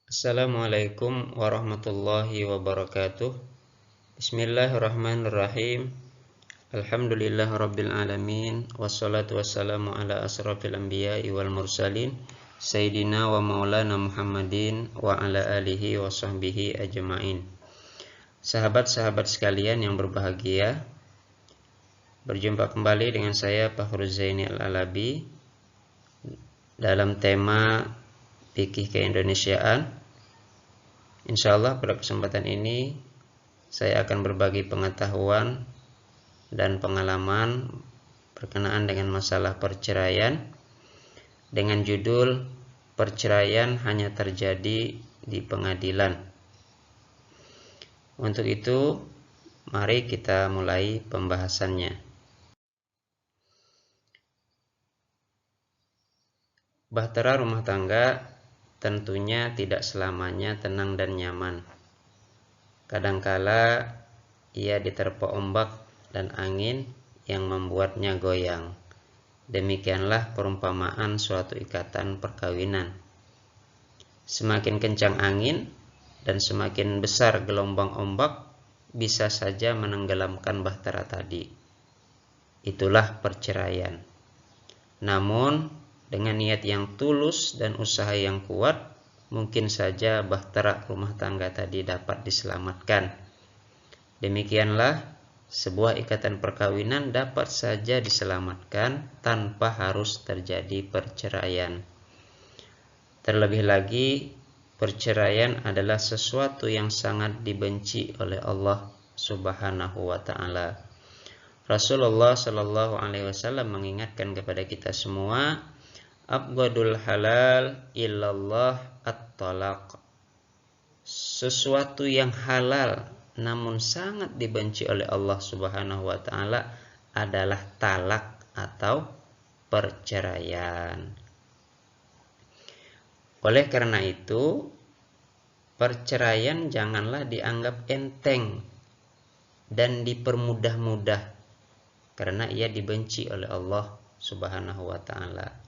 Assalamualaikum warahmatullahi wabarakatuh. Bismillahirrahmanirrahim. Alhamdulillah rabbil alamin. Wassalatu wassalamu ala asrafil anbiya'i wal mursalin Sayyidina wa maulana Muhammadin wa ala alihi wa sahbihi ajma'in. Sahabat-sahabat sekalian yang berbahagia, berjumpa kembali dengan saya Fakhrul Zaini Al-Alabi dalam tema Fikih Keindonesiaan. Insyaallah pada kesempatan ini saya akan berbagi pengetahuan dan pengalaman berkenaan dengan masalah perceraian dengan judul Perceraian Hanya Terjadi di Pengadilan. Untuk itu, mari kita mulai pembahasannya. Bahtera rumah tangga tentunya tidak selamanya tenang dan nyaman. Kadangkala ia diterpa ombak dan angin yang membuatnya goyang. Demikianlah perumpamaan suatu ikatan perkawinan. Semakin kencang angin dan semakin besar gelombang ombak bisa saja menenggelamkan bahtera tadi. Itulah perceraian. Namun dengan niat yang tulus dan usaha yang kuat, mungkin saja bahtera rumah tangga tadi dapat diselamatkan. Demikianlah, sebuah ikatan perkawinan dapat saja diselamatkan tanpa harus terjadi perceraian. Terlebih lagi, perceraian adalah sesuatu yang sangat dibenci oleh Allah Subhanahu wa Ta'ala. Rasulullah Shallallahu Alaihi Wasallam mengingatkan kepada kita semua, Abghadul halal illallah at-talaq. Sesuatu yang halal namun sangat dibenci oleh Allah Subhanahu wa Ta'ala adalah talak atau perceraian. Oleh karena itu, perceraian janganlah dianggap enteng dan dipermudah-mudah karena ia dibenci oleh Allah Subhanahu wa Ta'ala.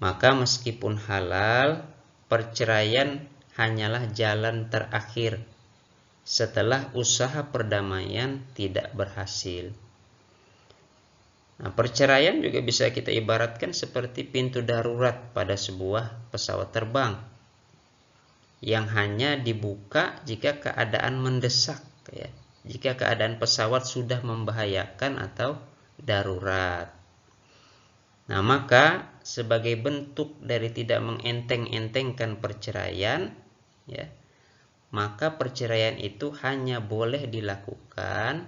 Maka meskipun halal, perceraian hanyalah jalan terakhir setelah usaha perdamaian tidak berhasil. Nah, perceraian juga bisa kita ibaratkan seperti pintu darurat pada sebuah pesawat terbang yang hanya dibuka jika keadaan mendesak, ya. Jika keadaan pesawat sudah membahayakan atau darurat. Nah, maka sebagai bentuk dari tidak mengenteng-entengkan perceraian, ya, maka perceraian itu hanya boleh dilakukan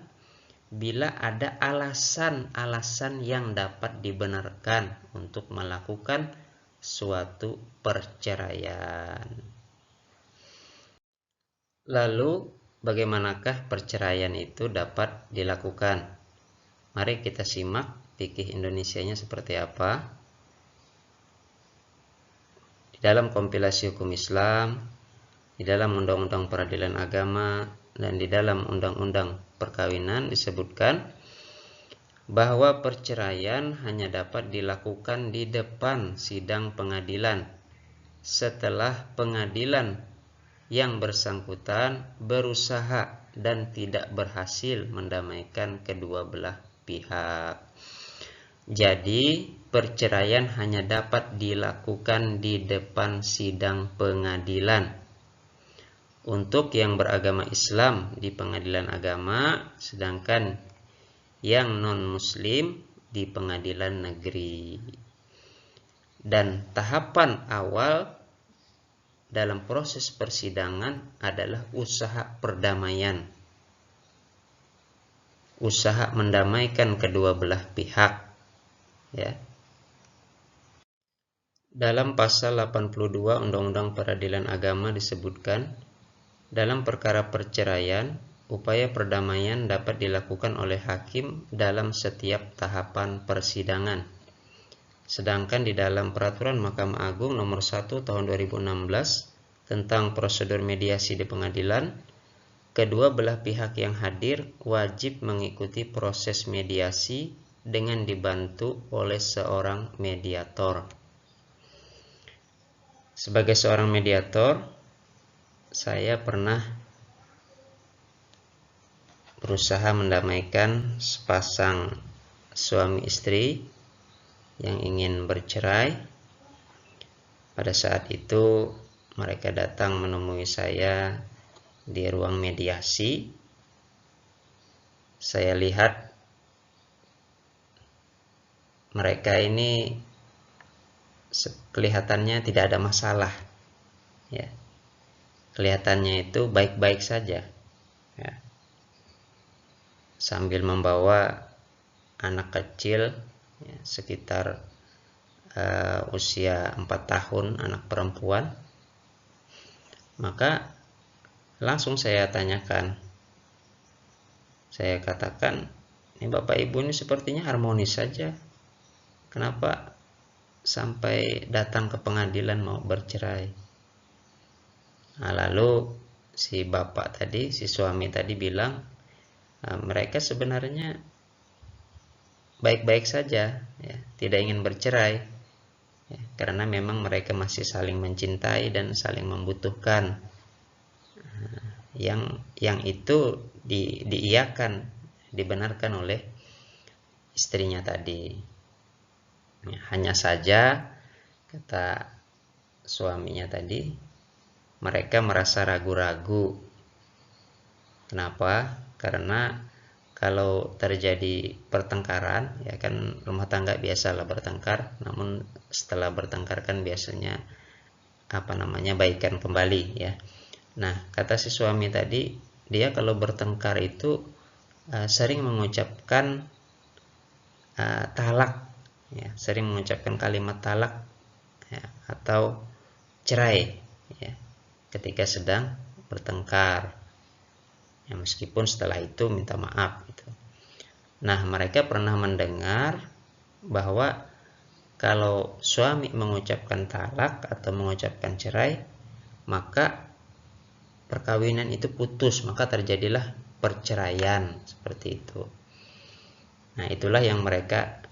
bila ada alasan-alasan yang dapat dibenarkan untuk melakukan suatu perceraian. Lalu, bagaimanakah perceraian itu dapat dilakukan? Mari kita simak fikih Indonesianya seperti apa. Di dalam kompilasi hukum Islam, di dalam Undang-Undang Peradilan Agama, dan di dalam Undang-Undang Perkawinan disebutkan bahwa perceraian hanya dapat dilakukan di depan sidang pengadilan setelah pengadilan yang bersangkutan berusaha dan tidak berhasil mendamaikan kedua belah pihak. Jadi, perceraian hanya dapat dilakukan di depan sidang pengadilan. Untuk yang beragama Islam di pengadilan agama, sedangkan yang non-muslim di pengadilan negeri. Dan tahapan awal dalam proses persidangan adalah usaha perdamaian. Usaha mendamaikan kedua belah pihak. Ya. Dalam pasal 82 Undang-Undang Peradilan Agama disebutkan, dalam perkara perceraian, upaya perdamaian dapat dilakukan oleh hakim dalam setiap tahapan persidangan. Sedangkan di dalam Peraturan Mahkamah Agung Nomor 1 Tahun 2016 tentang prosedur mediasi di pengadilan, kedua belah pihak yang hadir wajib mengikuti proses mediasi dengan dibantu oleh seorang mediator. Sebagai seorang mediator, saya pernah berusaha mendamaikan sepasang suami istri yang ingin bercerai. Pada saat itu mereka datang menemui saya di ruang mediasi. Saya lihat mereka ini kelihatannya tidak ada masalah, ya. Kelihatannya itu baik-baik saja, ya. Sambil membawa anak kecil, ya, sekitar usia 4 tahun, anak perempuan. Maka langsung saya tanyakan, saya katakan, ini bapak ibu ini sepertinya harmonis saja, kenapa sampai datang ke pengadilan mau bercerai? Nah, lalu si bapak tadi, si suami tadi bilang, mereka sebenarnya baik-baik saja, ya, tidak ingin bercerai, ya, karena memang mereka masih saling mencintai dan saling membutuhkan. Yang itu diiyakan, dibenarkan oleh istrinya tadi. Ya, hanya saja kata suaminya tadi, mereka merasa ragu-ragu. Kenapa? Karena kalau terjadi pertengkaran, ya kan rumah tangga biasalah bertengkar, namun setelah bertengkar kan biasanya baikan kembali, ya. Nah, kata si suami tadi, dia kalau bertengkar itu sering mengucapkan talak, ya, sering mengucapkan kalimat talak, ya, atau cerai, ya, ketika sedang bertengkar, ya, meskipun setelah itu minta maaf gitu. Nah, mereka pernah mendengar bahwa kalau suami mengucapkan talak atau mengucapkan cerai, maka perkawinan itu putus, maka terjadilah perceraian, seperti itu. Nah, itulah yang mereka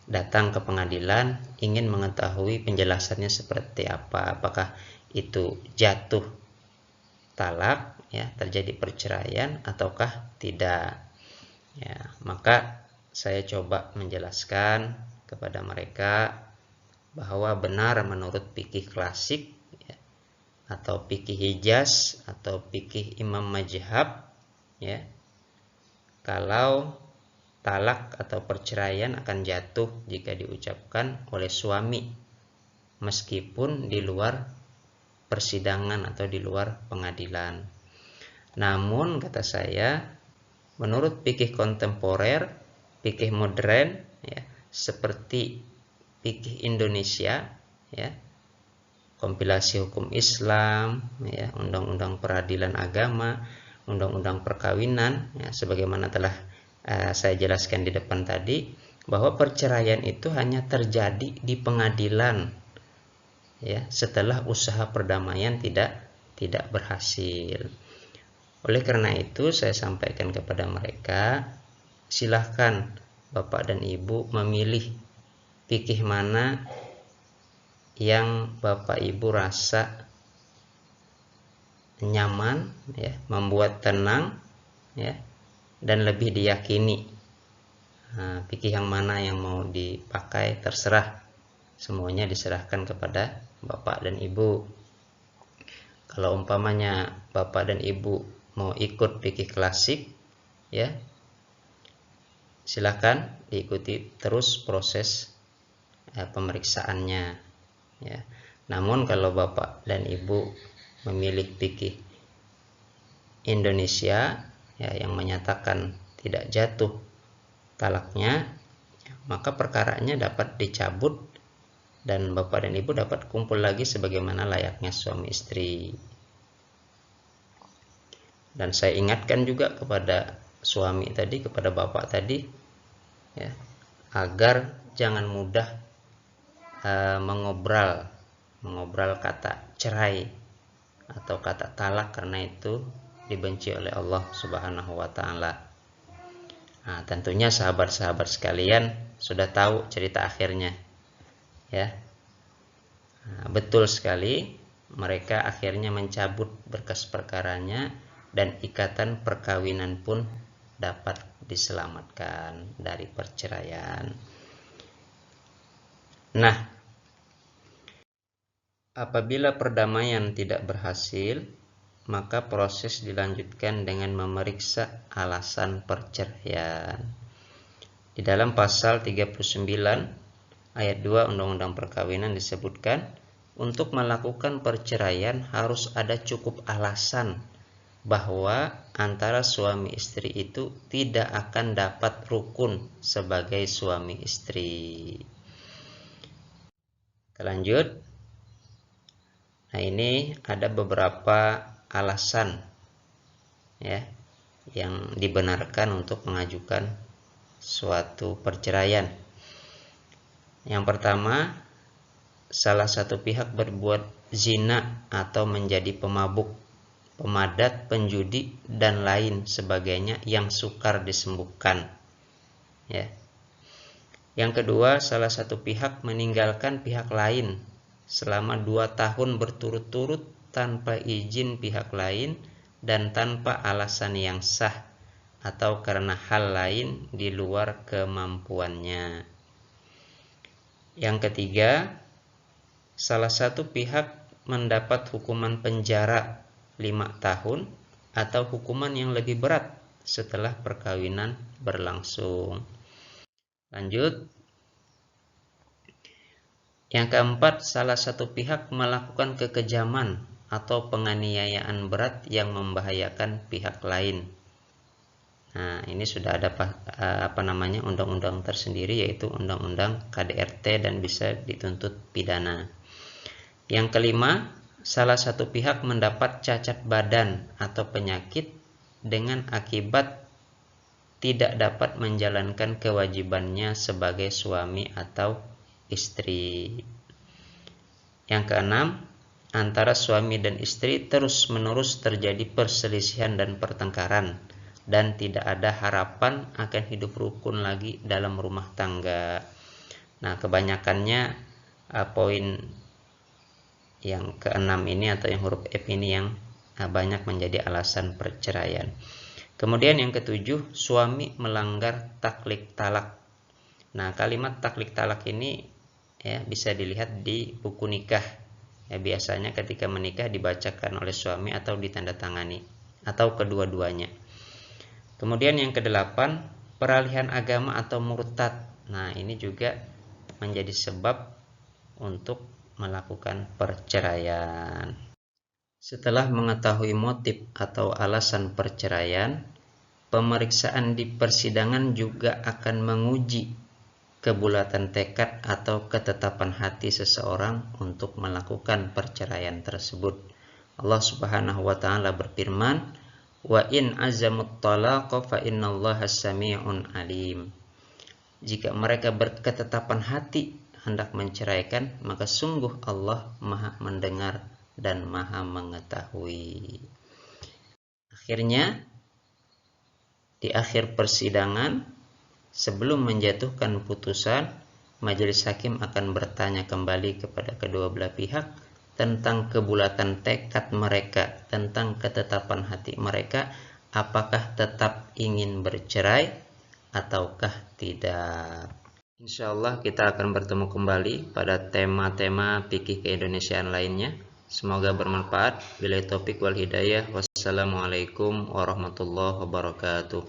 datang ke pengadilan ingin mengetahui penjelasannya seperti apa. Apakah itu jatuh talak, ya, terjadi perceraian, ataukah tidak. Ya, maka saya coba menjelaskan kepada mereka bahwa benar menurut fikih klasik, ya, atau fikih Hijaz atau fikih Imam Mazhab, ya, kalau talak atau perceraian akan jatuh jika diucapkan oleh suami meskipun di luar persidangan atau di luar pengadilan. Namun kata saya, menurut fikih kontemporer, fikih modern, ya, seperti fikih Indonesia, ya, kompilasi hukum Islam, ya, undang-undang peradilan agama, undang-undang perkawinan, ya, sebagaimana telah saya jelaskan di depan tadi, bahwa perceraian itu hanya terjadi di pengadilan, ya, setelah usaha perdamaian tidak berhasil. Oleh karena itu saya sampaikan kepada mereka, silahkan Bapak dan Ibu memilih fikih mana yang Bapak Ibu rasa nyaman, ya, membuat tenang, ya, dan lebih diyakini. Nah, fikih yang mana yang mau dipakai terserah, semuanya diserahkan kepada Bapak dan Ibu. Kalau umpamanya Bapak dan Ibu mau ikut fikih klasik, ya, silahkan diikuti terus proses pemeriksaannya, ya. Namun kalau Bapak dan Ibu memilih fikih Indonesia, ya, yang menyatakan tidak jatuh talaknya, maka perkaranya dapat dicabut dan Bapak dan Ibu dapat kumpul lagi sebagaimana layaknya suami istri. Dan saya ingatkan juga kepada suami tadi, kepada Bapak tadi, ya, agar jangan mudah mengobral kata cerai atau kata talak, karena itu dibenci oleh Allah Subhanahu wa taala. Nah, tentunya sahabat-sahabat sekalian sudah tahu cerita akhirnya, ya. Nah, betul sekali, mereka akhirnya mencabut berkas perkaranya dan ikatan perkawinan pun dapat diselamatkan dari perceraian. Nah, apabila perdamaian tidak berhasil, maka proses dilanjutkan dengan memeriksa alasan perceraian. Di dalam pasal 39 ayat 2 Undang-Undang Perkawinan disebutkan, untuk melakukan perceraian harus ada cukup alasan bahwa antara suami istri itu tidak akan dapat rukun sebagai suami istri. Kita lanjut. Nah, ini ada beberapa alasan ya yang dibenarkan untuk mengajukan suatu perceraian. Yang pertama, salah satu pihak berbuat zina atau menjadi pemabuk, pemadat, penjudi, dan lain sebagainya yang sukar disembuhkan. Ya. Yang kedua, salah satu pihak meninggalkan pihak lain selama 2 tahun berturut-turut tanpa izin pihak lain dan tanpa alasan yang sah atau karena hal lain di luar kemampuannya. Yang ketiga, salah satu pihak mendapat hukuman penjara 5 tahun atau hukuman yang lebih berat setelah perkawinan berlangsung. Lanjut. Yang keempat, salah satu pihak melakukan kekejaman atau penganiayaan berat yang membahayakan pihak lain. Nah, ini sudah ada undang-undang tersendiri, yaitu undang-undang KDRT, dan bisa dituntut pidana. Yang kelima, salah satu pihak mendapat cacat badan atau penyakit dengan akibat tidak dapat menjalankan kewajibannya sebagai suami atau istri. Yang keenam, antara suami dan istri terus-menerus terjadi perselisihan dan pertengkaran dan tidak ada harapan akan hidup rukun lagi dalam rumah tangga. Nah, kebanyakannya poin yang keenam ini atau yang huruf F ini yang banyak menjadi alasan perceraian. Kemudian yang ketujuh, suami melanggar taklik talak. Nah, kalimat taklik talak ini ya bisa dilihat di buku nikah. Ya, biasanya ketika menikah dibacakan oleh suami atau ditandatangani atau kedua-duanya. Kemudian yang kedelapan, peralihan agama atau murtad. Nah, ini juga menjadi sebab untuk melakukan perceraian. Setelah mengetahui motif atau alasan perceraian, pemeriksaan di persidangan juga akan menguji kebulatan tekad atau ketetapan hati seseorang untuk melakukan perceraian tersebut. Allah Subhanahu wa taala berfirman, "Wa in azamut talaqa fa innallaha samii'un alim." Jika mereka berketetapan hati hendak menceraikan, maka sungguh Allah Maha mendengar dan Maha mengetahui. Akhirnya, di akhir persidangan, sebelum menjatuhkan putusan, majelis hakim akan bertanya kembali kepada kedua belah pihak tentang kebulatan tekad mereka, tentang ketetapan hati mereka, apakah tetap ingin bercerai ataukah tidak. Insyaallah kita akan bertemu kembali pada tema-tema fikih keindonesiaan lainnya. Semoga bermanfaat. Billahi taufik wal hidayah. Wassalamualaikum warahmatullahi wabarakatuh.